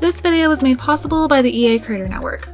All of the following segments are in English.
This video was made possible by the EA Creator Network.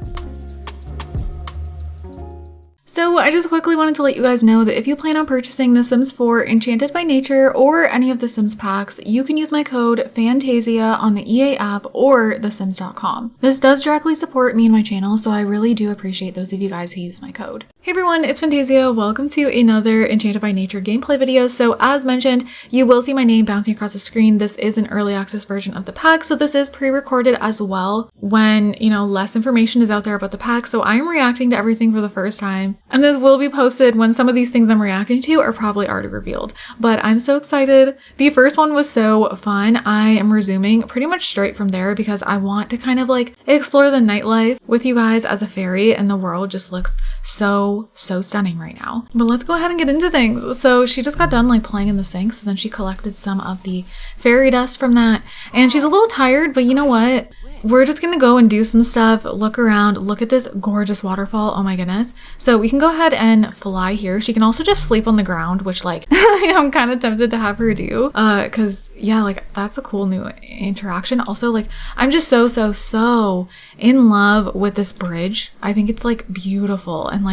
So I just quickly wanted to let you guys know that if you plan on purchasing The Sims 4 Enchanted by Nature or any of the Sims packs, you can use my code fantayzia on the EA app or thesims.com. This does directly support me and my channel, so I really do appreciate those of you guys who use my code. Hey everyone, it's Fantayzia. Welcome to another Enchanted by Nature gameplay video. So as mentioned, you will see my name bouncing across the screen. This is an early access version of the pack, so this is pre-recorded as well when, less information is out there about the pack. So I am reacting to everything for the first time. And this will be posted when some of these things I'm reacting to are probably already revealed. But I'm so excited. The first one was so fun. I am resuming pretty much straight from there because I want to kind of explore the nightlife with you guys as a fairy, and the world just looks so stunning right now. But let's go ahead and get into things. So she just got done playing in the sink, so then she collected some of the fairy dust from that, and she's a little tired, but you know what? We're just gonna go and do some stuff, look around, look at this gorgeous waterfall. Oh my goodness. So we can go ahead and fly here. She can also just sleep on the ground, which I'm kind of tempted to have her do, because yeah, that's a cool new interaction. Also, I'm just so in love with this bridge. I think it's beautiful, and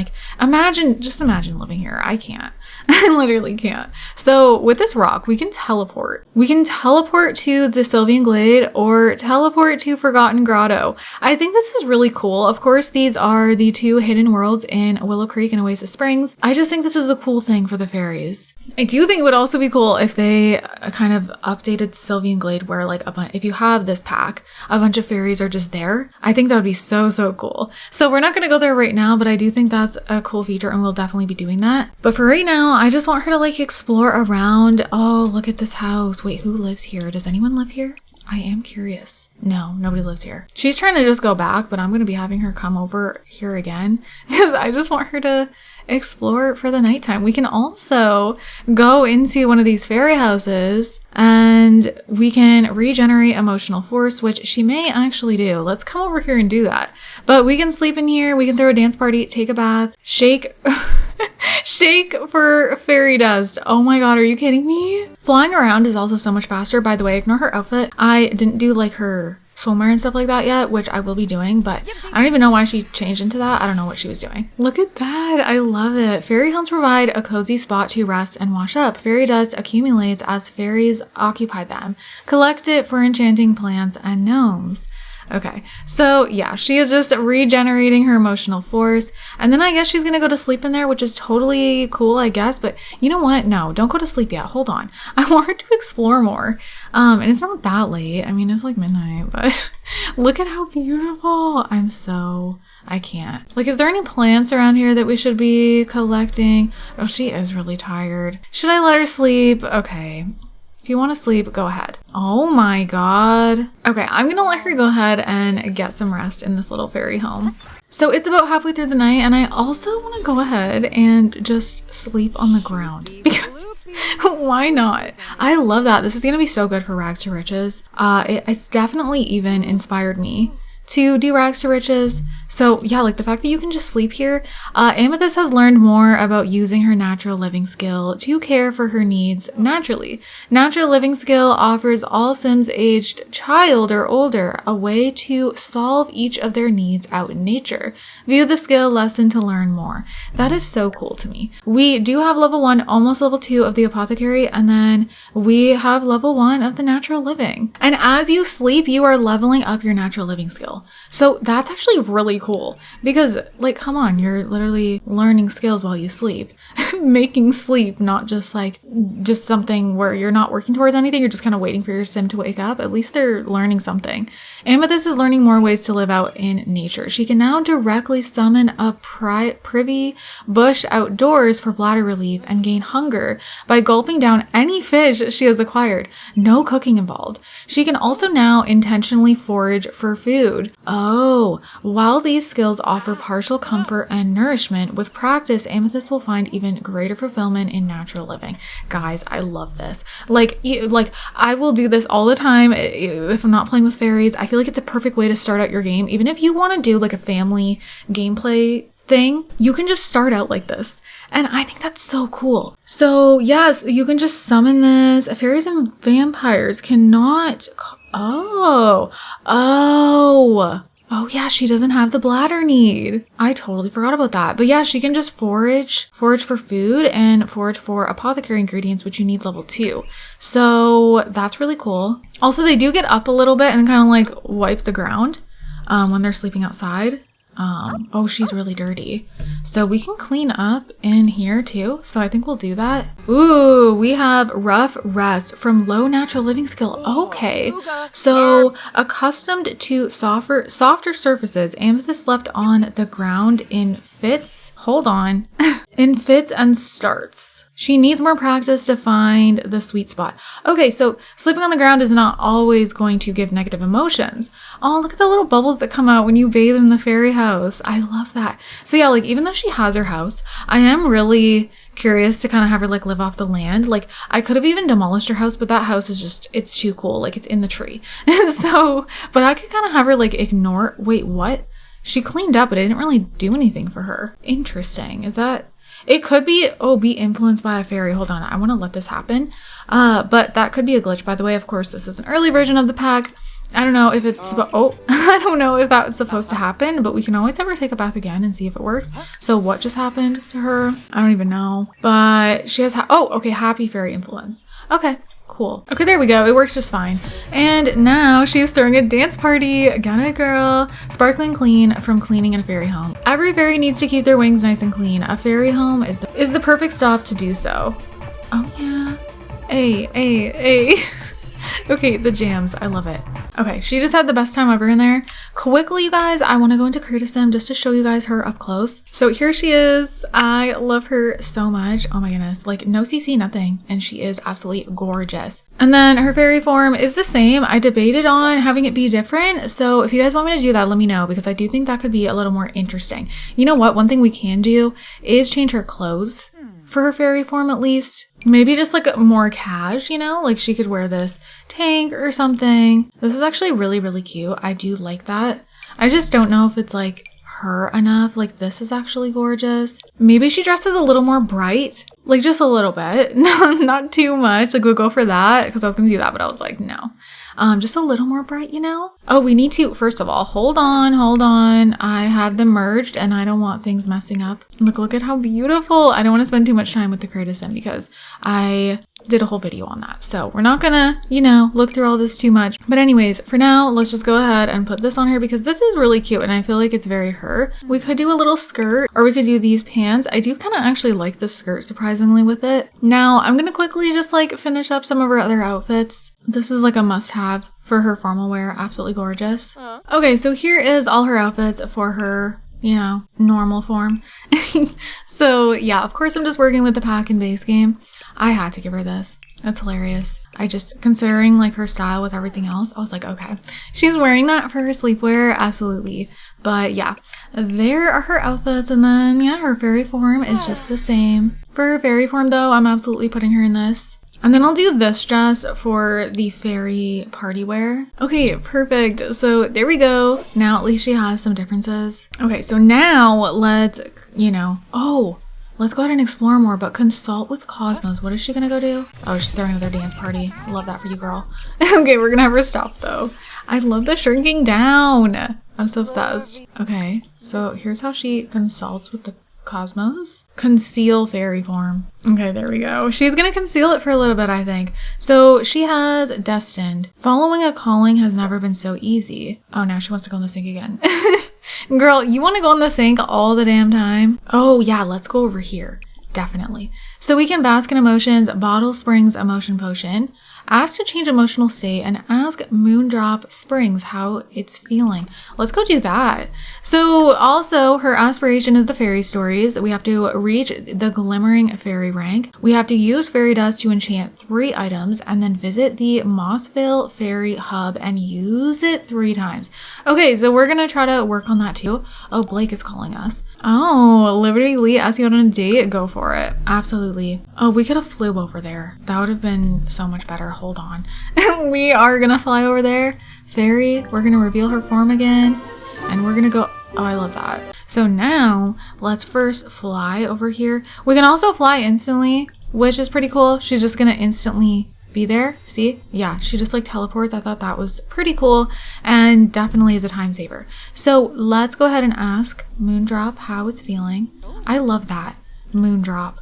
just imagine living here. I can't. I literally can't. So with this rock, we can teleport. We can teleport to the Sylvian Glade or teleport to Forgotten Grotto. I think this is really cool. Of course, these are the two hidden worlds in Willow Creek and Oasis Springs. I just think this is a cool thing for the fairies. I do think it would also be cool if they kind of updated Sylvian Glade where if you have this pack, a bunch of fairies are just there. I think that would be so cool. So we're not going to go there right now, but I do think that's a cool feature and we'll definitely be doing that. But for right now, I just want her to explore around. Oh, look at this house. Wait, who lives here? Does anyone live here? I am curious. No, nobody lives here. She's trying to just go back, but I'm going to be having her come over here again because I just want her to explore for the nighttime. We can also go into one of these fairy houses and we can regenerate emotional force, which she may actually do. Let's come over here and do that. But we can sleep in here. We can throw a dance party, take a bath, shake shake for fairy dust. Oh my god, are you kidding me? Flying around is also so much faster. By the way, ignore her outfit. I didn't do her swimwear and stuff like that yet, which I will be doing, but I don't even know why she changed into that. I don't know what she was doing. Look at that. I love it. Fairy homes provide a cozy spot to rest and wash up. Fairy dust accumulates as fairies occupy them. Collect it for enchanting plants and gnomes. Okay, so yeah, she is just regenerating her emotional force, and then I guess she's gonna go to sleep in there, which is totally cool, I guess. But you know what? No, don't go to sleep yet. Hold on. I want her to explore more. And it's not that late. I mean, it's midnight, but look at how beautiful. I can't. Is there any plants around here that we should be collecting? Oh, she is really tired. Should I let her sleep? Okay. If you want to sleep, go ahead. Oh my god. Okay, I'm gonna let her go ahead and get some rest in this little fairy home. So it's about halfway through the night, and I also want to go ahead and just sleep on the ground because why not? I love that. This is gonna be so good for Rags to Riches. It's definitely even inspired me to do Rags to Riches. So yeah, the fact that you can just sleep here. Amethyst has learned more about using her natural living skill to care for her needs naturally. Natural living skill offers all Sims aged child or older a way to solve each of their needs out in nature. View the skill lesson to learn more. That is so cool to me. We do have level 1, almost level 2 of the apothecary, and then we have level 1 of the natural living. And as you sleep, you are leveling up your natural living skill. So that's actually really cool because come on, you're literally learning skills while you sleep. Making sleep not just just something where you're not working towards anything, you're just kind of waiting for your sim to wake up. At least they're learning something. Amethyst is learning more ways to live out in nature. She can now directly summon a privy bush outdoors for bladder relief and gain hunger by gulping down any fish she has acquired. No cooking involved. She can also now intentionally forage for food. Oh, while these skills offer partial comfort and nourishment, with practice, Amethyst will find even greater fulfillment in natural living. Guys, I love this. I will do this all the time if I'm not playing with fairies. I feel like it's a perfect way to start out your game. Even if you want to do a family gameplay thing, you can just start out like this. And I think that's so cool. So yes, you can just summon this. Fairies and vampires cannot Oh, oh. Oh yeah, she doesn't have the bladder need. I totally forgot about that. But yeah, she can just forage for food and forage for apothecary ingredients, which you need level 2. So that's really cool. Also, they do get up a little bit and kind of like wipe the ground when they're sleeping outside. Oh, she's really dirty. So we can clean up in here too. So I think we'll do that. Ooh, we have rough rest from low natural living skill. Okay. So accustomed to softer surfaces, Amethyst slept on the ground in fits. Hold on. In fits and starts. She needs more practice to find the sweet spot. Okay, so sleeping on the ground is not always going to give negative emotions. Oh, look at the little bubbles that come out when you bathe in the fairy house. I love that. So yeah, like even though she has her house, I am really curious to kind of have her like live off the land. Like I could have even demolished her house, but that house is just, it's too cool. Like it's in the tree. So, but I could kind of have her like ignore, wait, what? She cleaned up, but I didn't really do anything for her. Interesting. Is that... It could be, oh, be influenced by a fairy. Hold on, I want to let this happen. But that could be a glitch. By the way, of course, this is an early version of the pack. I don't know if it's, I don't know if that was supposed to happen, but we can always have her take a bath again and see if it works. So what just happened to her? I don't even know. But she has, oh, okay, happy fairy influence. Okay. Cool. Okay, there we go. It works just fine. And now she's throwing a dance party. Get it, girl. Sparkling clean from cleaning in a fairy home. Every fairy needs to keep their wings nice and clean. A fairy home is the perfect stop to do so. Oh yeah. Hey. Okay, the jams. I love it. Okay, she just had the best time ever in there. Quickly, you guys, I want to go into Criticism just to show you guys her up close. So here she is. I love her so much. Oh my goodness. Like no CC, nothing. And she is absolutely gorgeous. And then her fairy form is the same. I debated on having it be different. So if you guys want me to do that, let me know because I do think that could be a little more interesting. You know what? One thing we can do is change her clothes for her fairy form at least. Maybe just like more cash, you know, like she could wear this tank or something. This is actually really, really cute. I do like that. I just don't know if it's like her enough. Like this is actually gorgeous. Maybe she dresses a little more bright, like just a little bit, not too much. Like we'll go for that because I was gonna do that, but I was like, no. Just a little more bright, you know? Oh, we need to, first of all, hold on. I have them merged and I don't want things messing up. Look at how beautiful. I don't want to spend too much time with the Criticism because I did a whole video on that. So we're not gonna, you know, look through all this too much. But anyways, for now, let's just go ahead and put this on her because this is really cute and I feel like it's very her. We could do a little skirt or we could do these pants. I do kind of actually like the skirt surprisingly with it. Now I'm gonna quickly just like finish up some of her other outfits. This is like a must-have for her formal wear. Absolutely gorgeous. Okay, so here is all her outfits for her, you know, normal form. So yeah, of course I'm just working with the pack and base game. I had to give her this. That's hilarious. I just, considering like her style with everything else, I was like, okay, she's wearing that for her sleepwear. Absolutely. But yeah, there are her outfits. And then yeah, her fairy form is just the same. For her fairy form though, I'm absolutely putting her in this. And then I'll do this dress for the fairy party wear. Okay, perfect. So there we go. Now at least she has some differences. Okay, so now let's, you know, let's go ahead and explore more, but consult with Cosmos. What is she gonna go do? Oh, she's throwing another dance party. Love that for you, girl. Okay, we're gonna have her stop though. I love the shrinking down. I'm so obsessed. Okay, so here's how she consults with the Cosmos. Conceal fairy form. Okay, there we go. She's gonna conceal it for a little bit, I think. So she has destined. Following a calling has never been so easy. Oh, now she wants to go in the sink again. Girl, you want to go in the sink all the damn time? Oh yeah, let's go over here. Definitely. So we can bask in emotions, bottle Springs emotion potion, ask to change emotional state, and ask Moondrop Springs how it's feeling. Let's go do that. So also her aspiration is the fairy stories. We have to reach the glimmering fairy rank. We have to use fairy dust to enchant 3 items and then visit the Mossville Fairy Hub and use it 3 times. Okay, so we're gonna try to work on that too. Oh, Blake is calling us. Oh, Liberty Lee asked you out on a date? Go for it. Absolutely. Oh, we could have flew over there. That would have been so much better. Hold on. We are gonna fly over there. Fairy, we're gonna reveal her form again. And we're gonna go... Oh, I love that. So now, let's first fly over here. We can also fly instantly, which is pretty cool. She's just gonna instantly be there. See? Yeah, she just like teleports. I thought that was pretty cool and definitely is a time saver. So let's go ahead and ask Moondrop how it's feeling. I love that. Moondrop.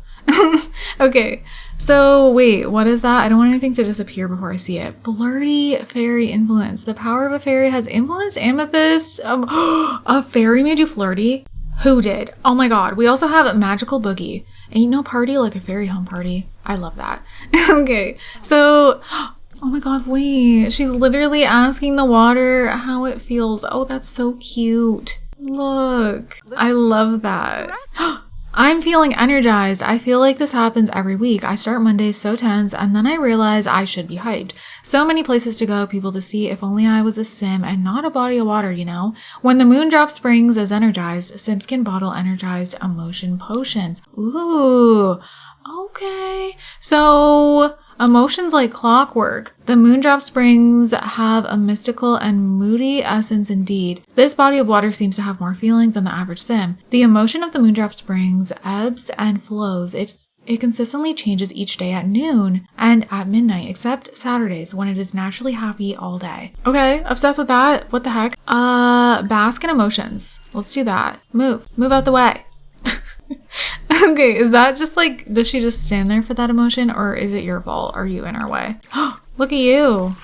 Okay, so wait, what is that? I don't want anything to disappear before I see it. Flirty fairy influence. The power of a fairy has influenced Amethyst. A fairy made you flirty? Who did? Oh my god. We also have magical boogie. Ain't no party like a fairy home party. I love that. Okay, so oh my god, wait. She's literally asking the water how it feels. Oh, that's so cute. Look, I love that. I'm feeling energized. I feel like this happens every week. I start Mondays so tense and then I realize I should be hyped. So many places to go, people to see. If only I was a sim and not a body of water, you know? When the Moondrop Springs is energized, sims can bottle energized emotion potions. Ooh, okay. So emotions like clockwork. The Moondrop Springs have a mystical and moody essence indeed. This body of water seems to have more feelings than the average sim. The emotion of the Moondrop Springs ebbs and flows. It consistently changes each day at noon and at midnight, except Saturdays when it is naturally happy all day. Okay, obsessed with that. What the heck? Bask in emotions. Let's do that. Move out the way. Okay, is that just like, does she just stand there for that emotion or is it your fault? Are you in our way? Look at you.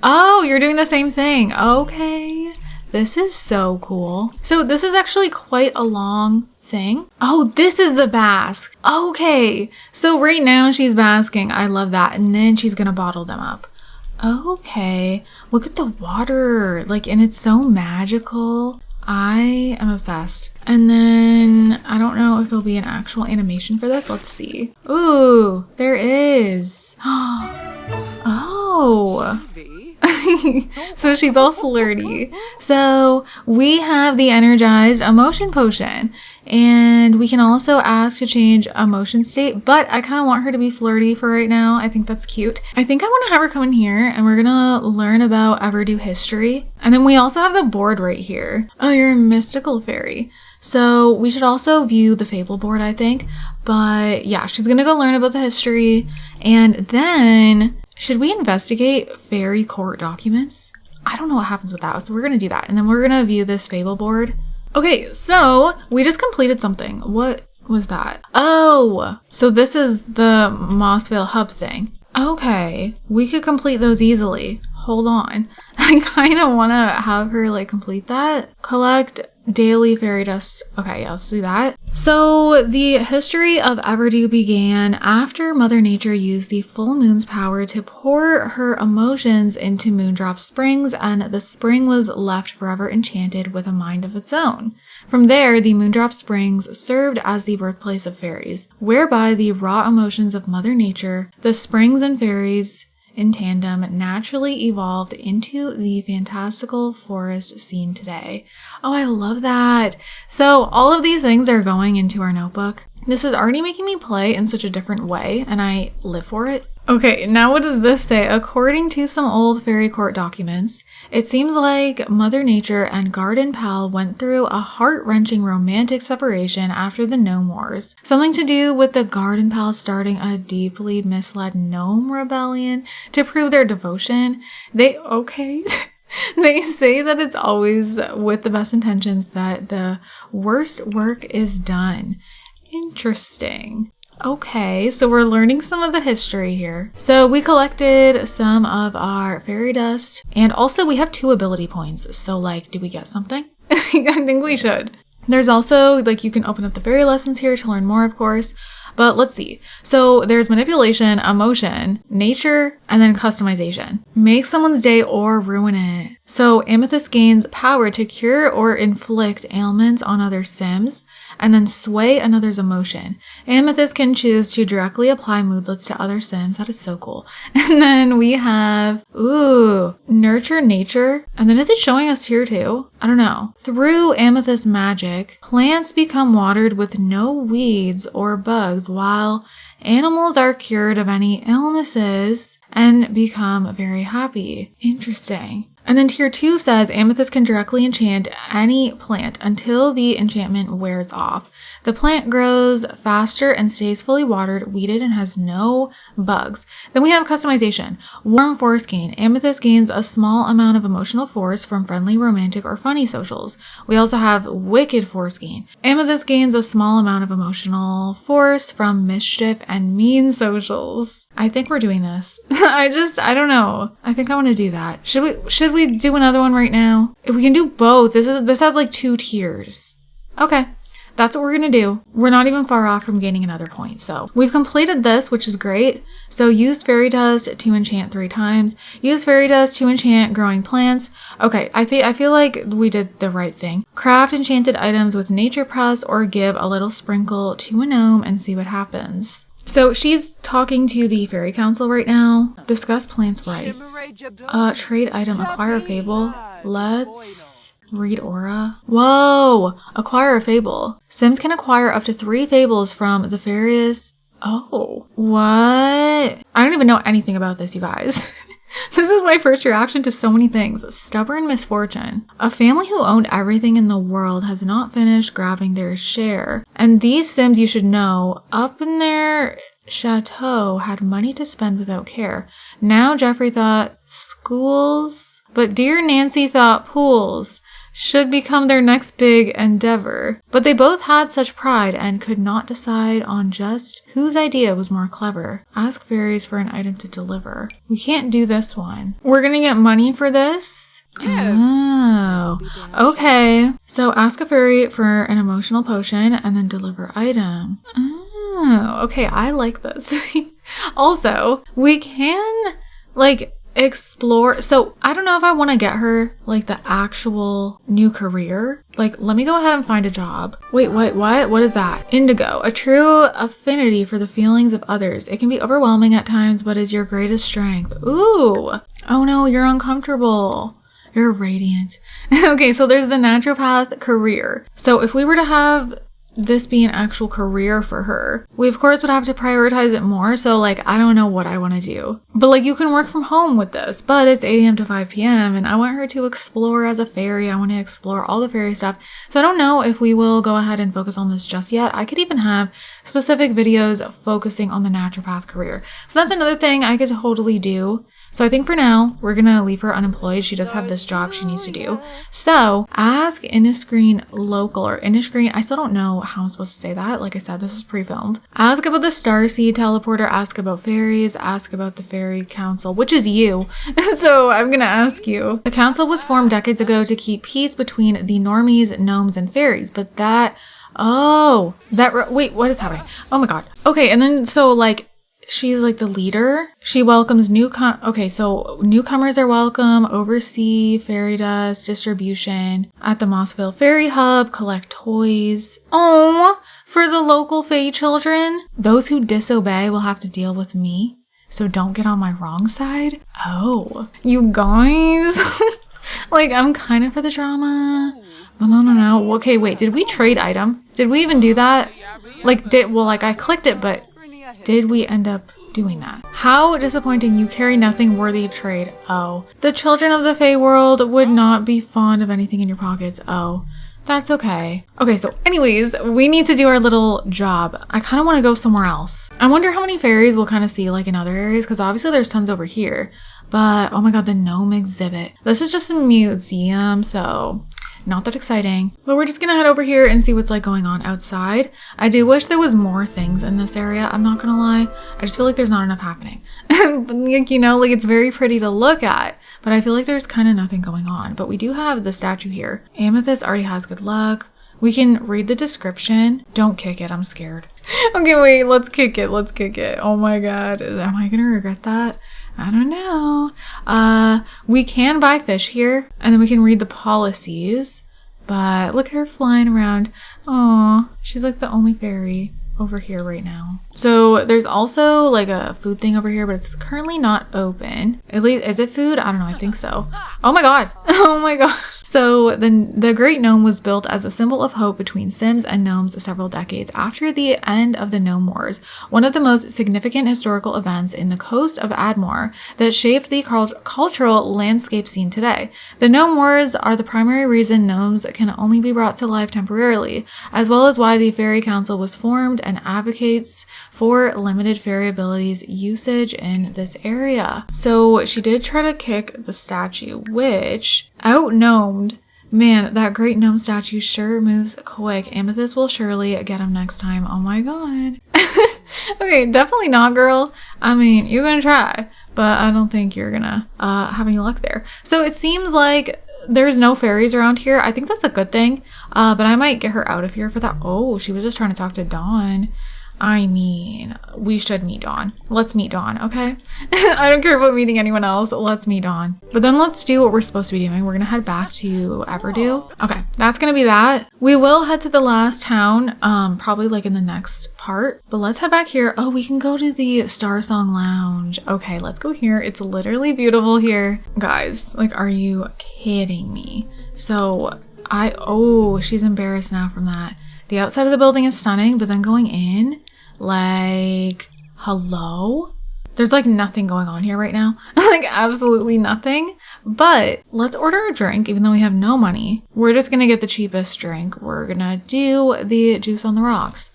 Oh, you're doing the same thing. Okay. This is so cool. So this is actually quite a long thing. Oh, this is the bask. Okay. So right now she's basking. I love that. And then she's gonna bottle them up. Okay. Look at the water. Like, and it's so magical. I am obsessed. And then I don't know if there'll be an actual animation for this. Let's see. Ooh, there is. Oh. So she's all flirty. So we have the energized emotion potion and we can also ask to change emotion state, but I kind of want her to be flirty for right now. I think that's cute. I think I want to have her come in here and we're gonna learn about Everdew history. And then we also have the board right here. Oh, you're a mystical fairy. So we should also view the fable board, I think. But yeah, she's gonna go learn about the history. And then should we investigate fairy court documents? I don't know what happens with that. So we're gonna do that. And then we're gonna view this fable board. Okay, so we just completed something. What was that? Oh, so this is the Mossvale hub thing. Okay, we could complete those easily. Hold on. I kind of want to have her like complete that. Collect daily fairy dust. Okay, yeah, let's do that. So the history of Everdew began after Mother Nature used the full moon's power to pour her emotions into Moondrop Springs, and the spring was left forever enchanted with a mind of its own. From there, the Moondrop Springs served as the birthplace of fairies, whereby the raw emotions of Mother Nature, the springs and fairies in tandem naturally evolved into the fantastical forest seen today. Oh, I love that. So all of these things are going into our notebook. This is already making me play in such a different way and I live for it. Okay, now what does this say? According to some old fairy court documents, it seems like Mother Nature and Garden Pal went through a heart-wrenching romantic separation after the Gnome Wars. Something to do with the Garden Pal starting a deeply misled gnome rebellion to prove their devotion. They say that it's always with the best intentions that the worst work is done. Interesting. Okay, so we're learning some of the history here. So we collected some of our fairy dust and also we have 2 ability points. So like, do we get something? I think we should. There's also like, you can open up the fairy lessons here to learn more, of course. But let's see. So there's manipulation, emotion, nature, and then customization. Make someone's day or ruin it. So Amethyst gains power to cure or inflict ailments on other sims and then sway another's emotion. Amethyst can choose to directly apply moodlets to other sims. That is so cool. And then we have, nurture nature. And then is it showing us here too? I don't know. Through Amethyst magic, plants become watered with no weeds or bugs, while animals are cured of any illnesses and become very happy. Interesting. And then tier 2 says amethyst can directly enchant any plant until the enchantment wears off. The plant grows faster and stays fully watered, weeded, and has no bugs. Then we have customization. Warm force gain. Amethyst gains a small amount of emotional force from friendly, romantic, or funny socials. We also have wicked force gain. Amethyst gains a small amount of emotional force from mischief and mean socials. I think we're doing this. I don't know. I think I want to do that. Should we do another one right now? If we can do both. This has like 2 tiers. Okay. That's what we're going to do. We're not even far off from gaining another point. So we've completed this, which is great. So use fairy dust to enchant 3 times. Use fairy dust to enchant growing plants. Okay, I feel like we did the right thing. Craft enchanted items with nature press or give a little sprinkle to a gnome and see what happens. So she's talking to the fairy council right now. Discuss plants' rights. Trade item, acquire a fable. Let's read aura. Whoa! Acquire a fable. Sims can acquire up to 3 fables from the various... Oh, what? I don't even know anything about this, you guys. This is my first reaction to so many things. Stubborn misfortune. A family who owned everything in the world has not finished grabbing their share. And these Sims, you should know, up in their chateau had money to spend without care. Now Jeffrey thought schools, but dear Nancy thought pools should become their next big endeavor. But they both had such pride and could not decide on just whose idea was more clever. Ask fairies for an item to deliver. We can't do this one. We're gonna get money for this? Oh, okay. So ask a fairy for an emotional potion and then deliver item. Oh, okay. I like this. Also, we can explore. So I don't know if I want to get her the actual new career. Let me go ahead and find a job. Wait, what is that? Indigo, a true affinity for the feelings of others. It can be overwhelming at times, but is your greatest strength. Ooh. Oh no, you're uncomfortable. You're radiant. Okay, so there's the naturopath career. So if we were to have this be an actual career for her, we of course would have to prioritize it more. So I don't know what I want to do, but you can work from home with this, but it's 8 a.m. to 5 p.m. and I want her to explore as a fairy. I want to explore all the fairy stuff. So I don't know if we will go ahead and focus on this just yet. I could even have specific videos focusing on the naturopath career. So that's another thing I could totally do. So I think for now, we're going to leave her unemployed. She does have this job she needs to do. So ask Inniscreen local or Inniscreen. I still don't know how I'm supposed to say that. Like I said, this is pre-filmed. Ask about the Starseed teleporter. Ask about fairies. Ask about the fairy council, which is you. So I'm going to ask you. The council was formed decades ago to keep peace between the normies, gnomes, and fairies. But wait, what is happening? Oh my God. Okay. And then she's the leader. She welcomes so newcomers are welcome. Oversee fairy dust distribution at the Mossville Fairy Hub. Collect toys. Oh, for the local fae children. Those who disobey will have to deal with me. So don't get on my wrong side. Oh, you guys. I'm kind of for the drama. No. Okay, wait. Did we trade item? Did we even do that? I clicked it, but did we end up doing that? How disappointing. You carry nothing worthy of trade. Oh. The children of the Fae world would not be fond of anything in your pockets. Oh. That's okay. Okay, so anyways, we need to do our little job. I kind of want to go somewhere else. I wonder how many fairies we'll kind of see in other areas, because obviously there's tons over here. But oh my God, the gnome exhibit. This is just a museum, so not that exciting. But we're just gonna head over here and see what's going on outside. I do wish there was more things in this area, I'm not gonna lie. I just feel like there's not enough happening. It's very pretty to look at, but I feel like there's kind of nothing going on. But we do have the statue here. Amethyst already has good luck. We can read the description. Don't kick it, I'm scared. Okay, wait, let's kick it. Oh my God, am I gonna regret that? I don't know. We can buy fish here, and then we can read the policies. But look at her flying around. Aw, she's the only fairy over here right now. So there's also a food thing over here, but it's currently not open. At least, is it food? I don't know, I think so. Oh my God. Oh my gosh. So the Great Gnome was built as a symbol of hope between Sims and gnomes several decades after the end of the Gnome Wars, one of the most significant historical events in the coast of Admore that shaped the cultural landscape seen today. The Gnome Wars are the primary reason gnomes can only be brought to life temporarily, as well as why the Fairy Council was formed and advocates for limited fairy abilities usage in this area. So she did try to kick the statue, which out-gnomed. Man, that Great Gnome statue sure moves quick. Amethyst will surely get him next time. Oh my god. Okay, definitely not, girl. I mean, you're gonna try, but I don't think you're gonna have any luck there. So it seems like there's no fairies around here. I think that's a good thing, but I might get her out of here for that. Oh, she was just trying to talk to Dawn. I mean, we should meet Dawn. Let's meet Dawn, okay? I don't care about meeting anyone else. Let's meet Dawn. But then let's do what we're supposed to be doing. We're gonna head back to Everdew. Okay, that's gonna be that. We will head to the last town, probably like in the next part. But let's head back here. Oh, we can go to the Star Song Lounge. Okay, let's go here. It's literally beautiful here. Guys, like, are you kidding me? So, oh, she's embarrassed now from that. The outside of the building is stunning, but then going in, like, hello? There's like nothing going on here right now. Like absolutely nothing. But let's order a drink, even though we have no money. We're just gonna get the cheapest drink. We're gonna do the juice on the rocks.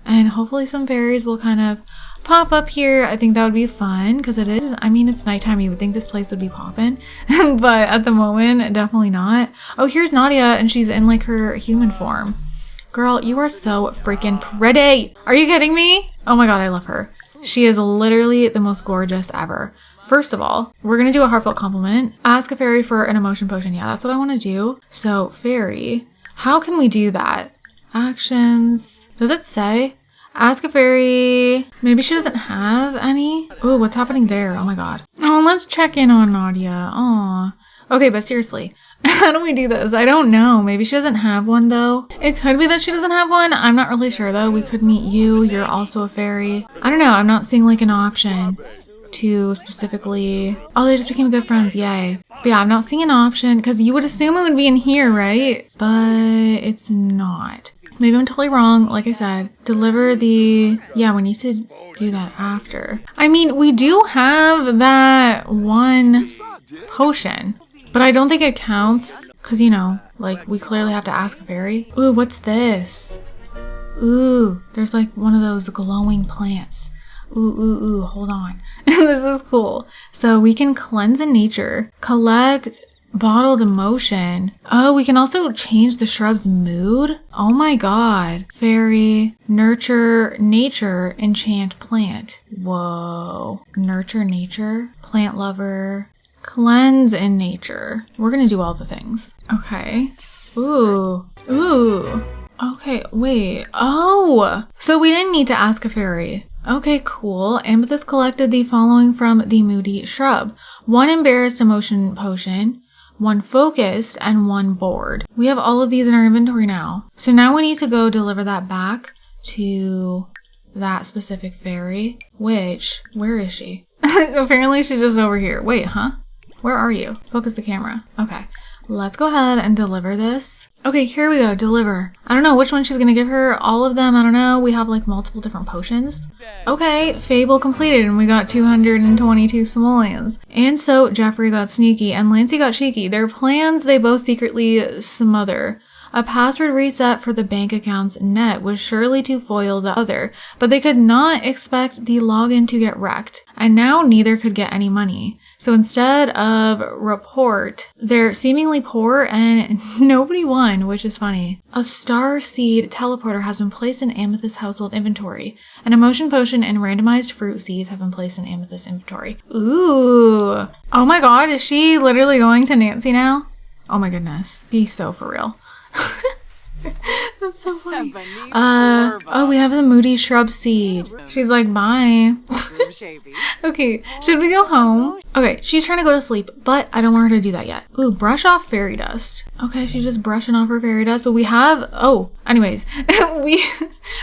And hopefully some fairies will kind of pop up here. I think that would be fun because it is, I mean, it's nighttime. You would think this place would be popping, but at the moment, definitely not. Oh, here's Nadia and she's in like her human form. Girl, you are so freaking pretty. Are you kidding me? Oh my god, I love her. She is literally the most gorgeous ever. First of all, we're going to do a heartfelt compliment. Ask a fairy for an emotion potion. Yeah, that's what I want to do. So, fairy, how can we do that? Actions. Does it say? Ask a fairy. Maybe she doesn't have any. Oh, what's happening there? Oh my god. Oh, let's check in on Nadia. Aw. Okay, but seriously. How do we do this? I don't know. Maybe she doesn't have one though. It could be that she doesn't have one. I'm not really sure though. We could meet you. You're also a fairy. I don't know. I'm not seeing like an option to specifically. Oh, they just became good friends. Yay. But yeah, I'm not seeing an option because you would assume it would be in here, right? But it's not. Maybe I'm totally wrong. Like I said, deliver the, yeah, we need to do that after. I mean, we do have that one potion. But I don't think it counts because, you know, like we clearly have to ask a fairy. Ooh, what's this? Ooh, there's like one of those glowing plants. Ooh, hold on. This is cool. So we can cleanse in nature, collect bottled emotion. Oh, we can also change the shrub's mood. Oh my god. Fairy, nurture, nature, enchant plant. Whoa. Nurture nature, plant lover. Cleanse in nature. We're gonna do all the things. Okay. Ooh. Okay, wait. Oh! So we didn't need to ask a fairy. Okay, cool. Amethyst collected the following from the moody shrub. 1 embarrassed emotion potion, 1 focused, and 1 bored. We have all of these in our inventory now. So now we need to go deliver that back to that specific fairy, which, where is she? Apparently she's just over here. Wait, huh? Where are you? Focus the camera. Okay, let's go ahead and deliver this. Okay, here we go. Deliver. I don't know which one she's gonna give her. All of them. I don't know. We have like multiple different potions. Okay, fable completed and we got 222 simoleons. And so Jeffrey got sneaky and Lancey got cheeky. Their plans they both secretly smother. A password reset for the bank account's net was surely to foil the other, but they could not expect the login to get wrecked, and now neither could get any money. So instead of report, they're seemingly poor and nobody won, which is funny. A star seed teleporter has been placed in Amethyst's household inventory. An emotion potion and randomized fruit seeds have been placed in Amethyst's inventory. Ooh. Oh my god, is she literally going to Nancy now? Oh my goodness. Be so for real. That's so funny. Oh, we have the moody shrub seed. She's like, bye. Okay, should we go home? Okay, she's trying to go to sleep, but I don't want her to do that yet. Ooh, brush off fairy dust. Okay, she's just brushing off her fairy dust, but we have, oh, anyways,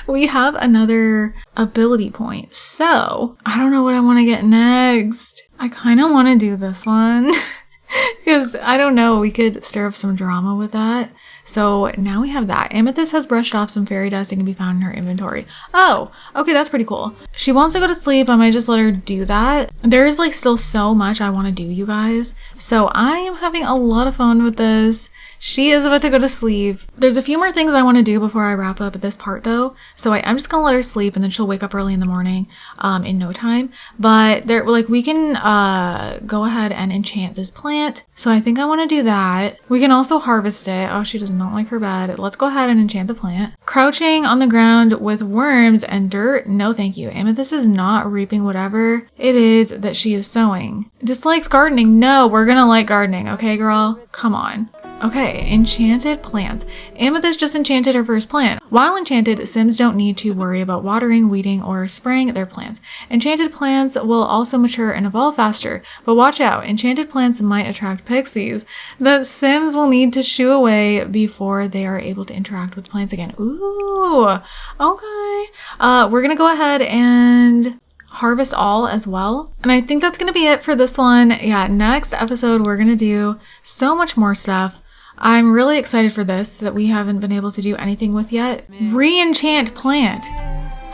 we have another ability point. So I don't know what I want to get next. I kind of want to do this one. Because I don't know, we could stir up some drama with that. So now we have that. Amethyst has brushed off some fairy dust and can be found in her inventory. Oh, okay, that's pretty cool. She wants to go to sleep. I might just let her do that. There's like still so much I want to do, you guys. So I am having a lot of fun with this. She is about to go to sleep. There's a few more things I want to do before I wrap up this part though. So I'm just gonna let her sleep and then she'll wake up early in the morning in no time. But there, like, we can go ahead and enchant this plant. So I think I want to do that. We can also harvest it. Oh, she does not like her bed. Let's go ahead and enchant the plant. Crouching on the ground with worms and dirt. No, thank you. Amethyst is not reaping whatever it is that she is sowing. Dislikes gardening. No, we're gonna like gardening. Okay, girl? Come on. Okay, enchanted plants. Amethyst just enchanted her first plant. While enchanted, Sims don't need to worry about watering, weeding, or spraying their plants. Enchanted plants will also mature and evolve faster, but watch out, enchanted plants might attract pixies that Sims will need to shoo away before they are able to interact with plants again. Ooh, okay. We're gonna go ahead and harvest all as well. And I think that's gonna be it for this one. Yeah, next episode, we're gonna do so much more stuff. I'm really excited for this that we haven't been able to do anything with yet. Re-enchant plant.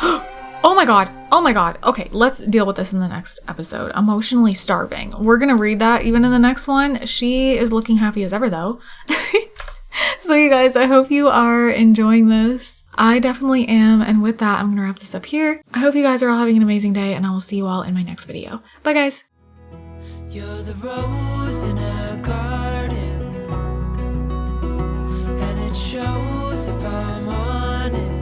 Oh my god. Oh my god. Okay, let's deal with this in the next episode. Emotionally starving. We're gonna read that even in the next one. She is looking happy as ever though. So you guys, I hope you are enjoying this. I definitely am. And with that, I'm gonna wrap this up here. I hope you guys are all having an amazing day and I will see you all in my next video. Bye guys. You're the rose in a garden, and it shows if I'm honest.